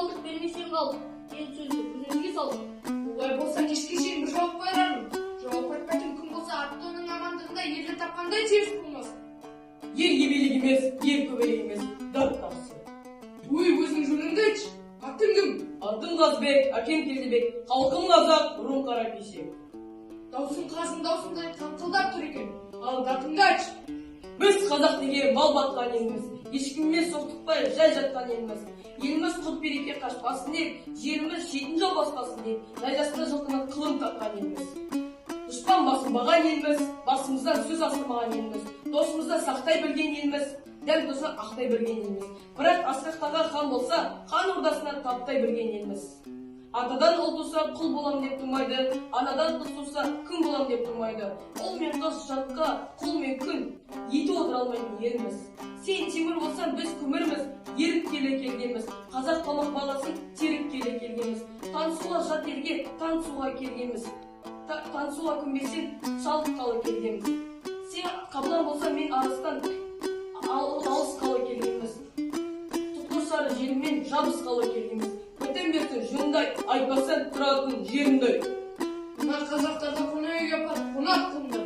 қалдық бермесең қалдық. Сен сөзді күніңге салдық. Олай болса кешке шейін бір жауап қайырармын. Жауап айтпайтын күн болса Аттоның амандығында елді тапқандай теріс болмас. Ер ебелек емес, ер көбелек емес, дат тапсы. Өй, өзің жөніңді айтшы. Аттың кім? Атым Қазбек, әкем Келдебек, халқым қазақ, руым Қаракесек. Даусың қасындай қаңқылдап тұр екен. Ал датыңды айтшы. Біз қазақ деген мал батқан елміз, ешкіммен соқтықпай жай жатқан елміз. Еліміз құт береке қашпасын деп, жеріміз шетін жау баспасын деп, жайдасына жылқының қылын таққан елміз. Дұшпан басынбаған елміз, басымыздан сөз асырмаған елміз, досымызды сақтай білген елміз, дәм тұзын ақтай білген елміз. Бірақ асқақтаған хан болса, хан ордасына таптай білген елміз. Атадан ұл туса құл болам деп тұрмайды, анадан қыз туса күн болам деп тұрмайды. Ұл мен қыз жатқа, құл мен күн, еті отыра алмайтын елміз. Сен темір болсаң, біз көмірміз, еріп келе келгенбіз. Қазақ тамақ баласын теріп келе келгенбіз. Танысуға жат елге танысуға келгенбіз. Танысуға көнбесең, шалққалы келгенбіз. Сен қабылан болсаң, мен арыстан алысқалы келгенбіз. Тұтқыр жерімен жабысқалы келгенбіз. Көтен берсін жондай, айтпасаң тұратын жеріңдай. Мына қазақтарды қонақ үйге апарып қонақ қылыңдар.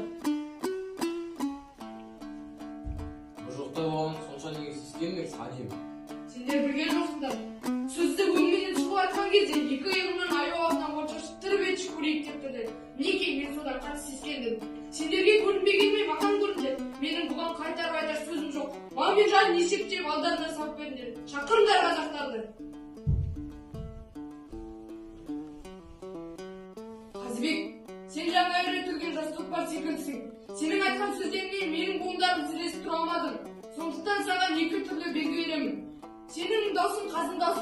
Бұл жоқта болған сонша неге сескенбек садим. Сендер білген жоқсыңдар. Сөзді өңменен сұлу айтқан кезде екі иығымнан аю аузынан отшашып тіріп етші көрейік деп тұрды. Мінекей, мен содан қатты сескендім. Сендерге көрінбегенмен маған көрінді. Менің бұған қайтар сөзім жоқ. Мал мен жан есептеп алдарына салып беріңдер. Шақырыңдар қазақтарды. Қазыбек, сен жаңа үйретілген жас көкпар секілдісің. Сенің айтқан сөздеріңнен менің буындарым сіресіп тұра алмадым. Сондықтан саған екі түрлі белгі беремін. Сенің даусың қазым даусы